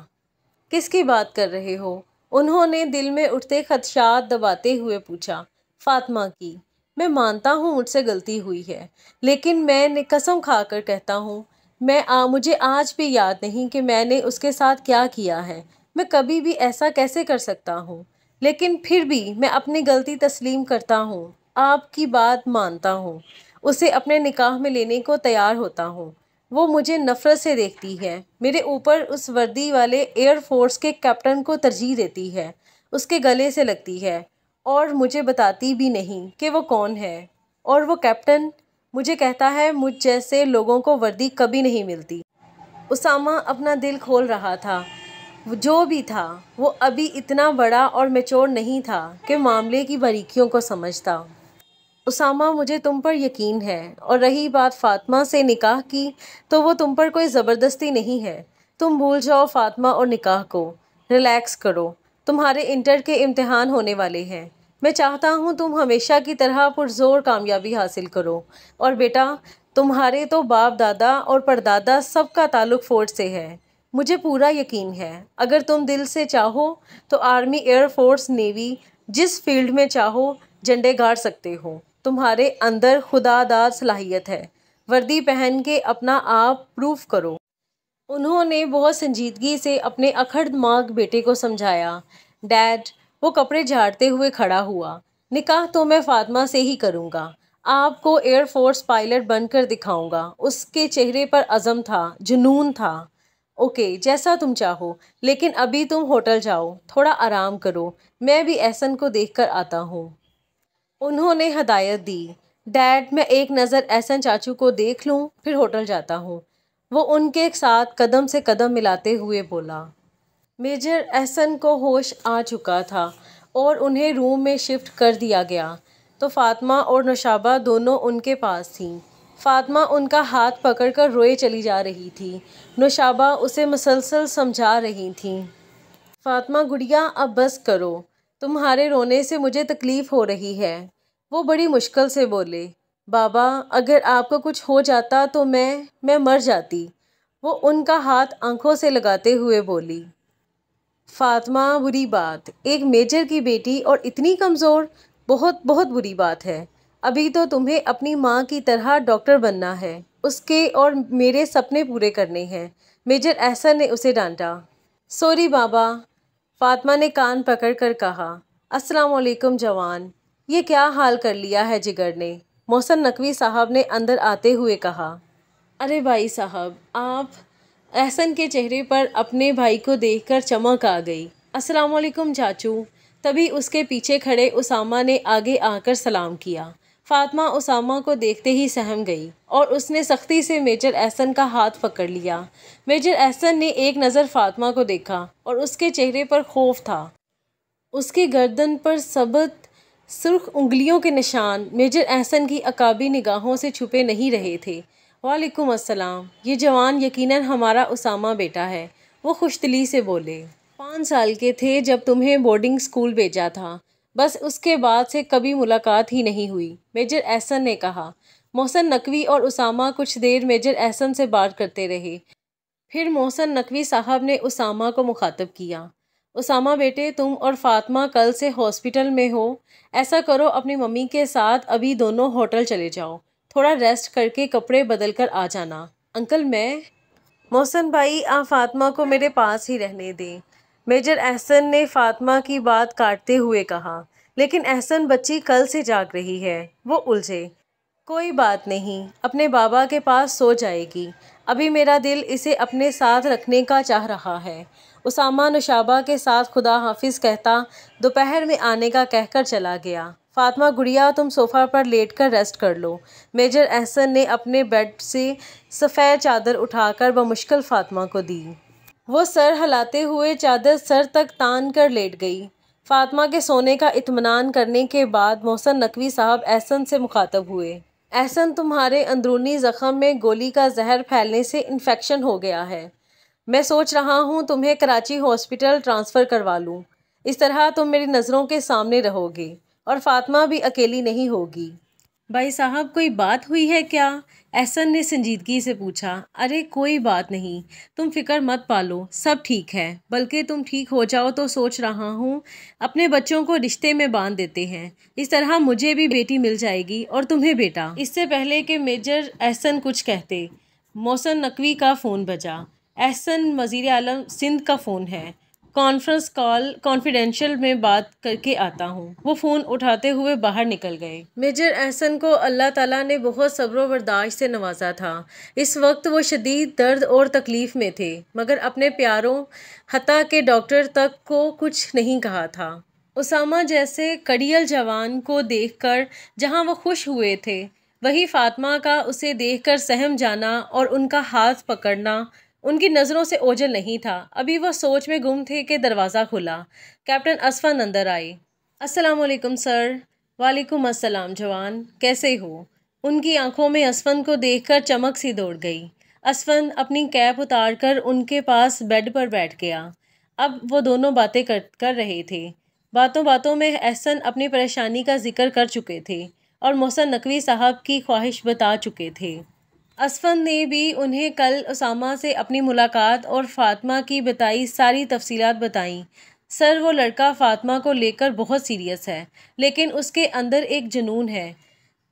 Speaker 1: किसकी बात कर रहे हो? उन्होंने दिल में उठते खदशात दबाते हुए पूछा। फातिमा की। मैं मानता हूँ मुझसे गलती हुई है, लेकिन मैं कसम खाकर कहता हूँ, मुझे आज भी याद नहीं कि मैंने उसके साथ क्या किया है। मैं कभी भी ऐसा कैसे कर सकता हूँ? लेकिन फिर भी मैं अपनी गलती तस्लीम करता हूँ, आपकी बात मानता हूँ, उसे अपने निकाह में लेने को तैयार होता हूँ। वो मुझे नफ़रत से देखती है, मेरे ऊपर उस वर्दी वाले एयर फोर्स के कैप्टन को तरजीह देती है, उसके गले से लगती है, और मुझे बताती भी नहीं कि वो कौन है। और वो कैप्टन मुझे कहता है मुझ जैसे लोगों को वर्दी कभी नहीं मिलती। उसामा अपना दिल खोल रहा था। जो भी था, वो अभी इतना बड़ा और मैच्योर नहीं था कि मामले की बारीकियों को समझता। उसामा, मुझे तुम पर यकीन है, और रही बात फातिमा से निकाह की, तो वो तुम पर कोई ज़बरदस्ती नहीं है। तुम भूल जाओ फातिमा और निकाह को। रिलैक्स करो, तुम्हारे इंटर के इम्तिहान होने वाले हैं। मैं चाहता हूँ तुम हमेशा की तरह पुरजोर कामयाबी हासिल करो। और बेटा, तुम्हारे तो बाप दादा और परदादा सबका ताल्लुक़ फ़ौज से है। मुझे पूरा यकीन है, अगर तुम दिल से चाहो तो आर्मी, एयर फोर्स, नेवी, जिस फील्ड में चाहो झंडे गाड़ सकते हो। तुम्हारे अंदर खुदादाद सलाहियत है। वर्दी पहन के अपना आप प्रूफ करो। उन्होंने बहुत संजीदगी से अपने अखड़ दिमाग बेटे को समझाया। डैड, वो कपड़े झाड़ते हुए खड़ा हुआ। निकाह तो मैं फातिमा से ही करूँगा। आपको एयरफोर्स पायलट बनकर दिखाऊंगा। उसके चेहरे पर अज़म था, जुनून था। ओके, जैसा तुम चाहो, लेकिन अभी तुम होटल जाओ, थोड़ा आराम करो। मैं भी एहसन को देखकर आता हूँ, उन्होंने हदायत दी। डैड, मैं एक नज़र एहसन चाचू को देख लूँ, फिर होटल जाता हूँ, वो उनके साथ कदम से कदम मिलाते हुए बोला। मेजर एहसन को होश आ चुका था और उन्हें रूम में शिफ्ट कर दिया गया, तो फातिमा और नौशाबा दोनों उनके पास थीं। फातिमा उनका हाथ पकड़कर रोए चली जा रही थी। नौशाबा उसे मुसलसल समझा रही थीं। फातिमा गुड़िया, अब बस करो, तुम्हारे रोने से मुझे तकलीफ़ हो रही है। वो बड़ी मुश्किल से बोले। बाबा, अगर आपको कुछ हो जाता तो मैं मर जाती, वो उनका हाथ आंखों से लगाते हुए बोली। फातिमा, बुरी बात, एक मेजर की बेटी और इतनी कमज़ोर, बहुत बहुत बुरी बात है। अभी तो तुम्हें अपनी माँ की तरह डॉक्टर बनना है, उसके और मेरे सपने पूरे करने हैं। मेजर एहसन ने उसे डांटा। सॉरी बाबा, फातिमा ने कान पकड़कर कहा। अस्सलाम वालेकुम जवान, ये क्या हाल कर लिया है जिगर ने? मोहसिन नकवी साहब ने अंदर आते हुए कहा। अरे भाई साहब, आप? एहसन के चेहरे पर अपने भाई को देखकर चमक आ गई। अस्सलाम वालेकुम चाचू। तभी उसके पीछे खड़े उसामा ने आगे आकर सलाम किया। फातिमा उसामा को देखते ही सहम गई और उसने सख्ती से मेजर एहसन का हाथ पकड़ लिया। मेजर एहसन ने एक नज़र फातिमा को देखा और उसके चेहरे पर खौफ था। उसके गर्दन पर सबत सुर्ख उंगलियों के निशान मेजर एहसन की अकाबी निगाहों से छुपे नहीं रहे थे। वालेकुम अस्सलाम, ये जवान यकीनन हमारा उसामा बेटा है, वो खुशदिली से बोले। 5 साल के थे जब तुम्हें बोर्डिंग स्कूल भेजा था, बस उसके बाद से कभी मुलाकात ही नहीं हुई, मेजर एहसन ने कहा। मोहसिन नकवी और उसामा कुछ देर मेजर एहसन से बात करते रहे। फिर मोहसिन नकवी साहब ने उसामा को मुखातब किया। उसामा बेटे, तुम और फातिमा कल से हॉस्पिटल में हो। ऐसा करो, अपनी मम्मी के साथ अभी दोनों होटल चले जाओ, थोड़ा रेस्ट करके कपड़े बदल कर आ जाना। अंकल, मैं? मोहसिन भाई, आप फातिमा को मेरे पास ही रहने दें, मेजर एहसन ने फातिमा की बात काटते हुए कहा। लेकिन एहसन, बच्ची कल से जाग रही है, वो उलझे। कोई बात नहीं, अपने बाबा के पास सो जाएगी। अभी मेरा दिल इसे अपने साथ रखने का चाह रहा है। उसामा नुशाबा के साथ खुदा हाफिज़ कहता दोपहर में आने का कहकर चला गया। फातिमा गुड़िया, तुम सोफ़ा पर लेटकर रेस्ट कर लो। मेजर एहसन ने अपने बेड से सफ़ेद चादर उठाकर बमुश्किल फातिमा को दी। वो सर हिलाते हुए चादर सर तक तान कर लेट गई। फातिमा के सोने का इत्मीनान करने के बाद मोहसिन नकवी साहब एहसन से मुखातब हुए। एहसन, तुम्हारे अंदरूनी ज़ख़म में गोली का जहर फैलने से इन्फेक्शन हो गया है। मैं सोच रहा हूँ तुम्हें कराची हॉस्पिटल ट्रांसफ़र करवा लूँ। इस तरह तुम मेरी नज़रों के सामने रहोगे और फातिमा भी अकेली नहीं होगी। भाई साहब, कोई बात हुई है क्या? एहसन ने संजीदगी से पूछा। अरे कोई बात नहीं, तुम फिक्र मत पालो, सब ठीक है। बल्कि तुम ठीक हो जाओ तो सोच रहा हूँ अपने बच्चों को रिश्ते में बांध देते हैं। इस तरह मुझे भी बेटी मिल जाएगी और तुम्हें बेटा। इससे पहले कि मेजर एहसन कुछ कहते, मोहसिन नकवी का फ़ोन बजा। एहसन, वज़ीर आलम सिंध का फ़ोन है, कॉन्फ्रेंस कॉल कॉन्फिडेंशियल में बात करके आता हूँ। वो फ़ोन उठाते हुए बाहर निकल गए। मेजर एहसन को अल्लाह ताला ने बहुत सब्र बर्दाश्त से नवाजा था। इस वक्त वो शदीद दर्द और तकलीफ़ में थे, मगर अपने प्यारों हत्ता के डॉक्टर तक को कुछ नहीं कहा था। उसामा जैसे कड़ियल जवान को देखकर जहाँ वो खुश हुए थे, वही फातिमा का उसे देखकर सहम जाना और उनका हाथ पकड़ना उनकी नज़रों से ओझल नहीं था। अभी वह सोच में गुम थे कि दरवाज़ा खुला। कैप्टन असफन अंदर आए। अस्सलाम वालेकुम सर। वालेकुम अस्सलाम जवान, कैसे हो? उनकी आंखों में असफन को देखकर चमक सी दौड़ गई। असफन अपनी कैप उतारकर उनके पास बेड पर बैठ गया। अब वो दोनों बातें कर रहे थे। बातों बातों में एहसन अपनी परेशानी का जिक्र कर चुके थे और मोहसिन नकवी साहब की ख्वाहिश बता चुके थे। असफन ने भी उन्हें कल उसामा से अपनी मुलाकात और फातिमा की बताई सारी तफसीलात बताईं। सर, वो लड़का फातिमा को लेकर बहुत सीरियस है, लेकिन उसके अंदर एक जुनून है।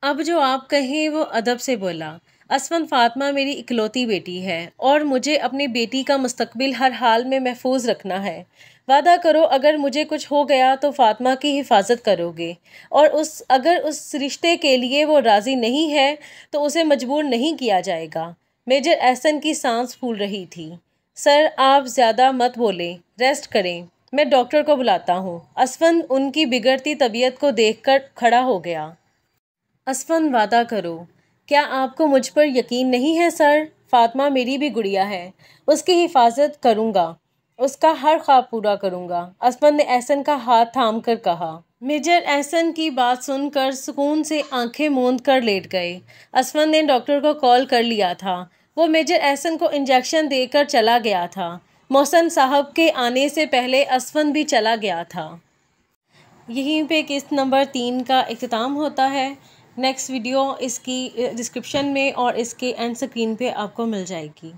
Speaker 1: अब जो आप कहें वो अदब से बोला। असफन, फातिमा मेरी इकलौती बेटी है और मुझे अपनी बेटी का मुस्तकबिल हर हाल में महफूज रखना है। वादा करो, अगर मुझे कुछ हो गया तो फातिमा की हिफाजत करोगे और अगर उस रिश्ते के लिए वो राज़ी नहीं है तो उसे मजबूर नहीं किया जाएगा। मेजर एहसन की सांस फूल रही थी। सर, आप ज़्यादा मत बोलें, रेस्ट करें, मैं डॉक्टर को बुलाता हूँ। असफन उनकी बिगड़ती तबीयत को देखकर खड़ा हो गया। असफन, वादा करो। क्या आपको मुझ पर यकीन नहीं है सर? फातिमा मेरी भी गुड़िया है, उसकी हिफाजत करूँगा, उसका हर ख्वाब पूरा करूँगा। असफन ने एहसन का हाथ थाम कर कहा। मेजर एहसन की बात सुनकर सुकून से आंखें मूंद कर लेट गए। असफन ने डॉक्टर को कॉल कर लिया था। वो मेजर एहसन को इंजेक्शन देकर चला गया था। मोहसिन साहब के आने से पहले असफन भी चला गया था। यहीं पे किस्त नंबर 3 का इख्तिताम होता है। नेक्स्ट वीडियो इसकी डिस्क्रिप्शन में और इसके एंड स्क्रीन पे आपको मिल जाएगी।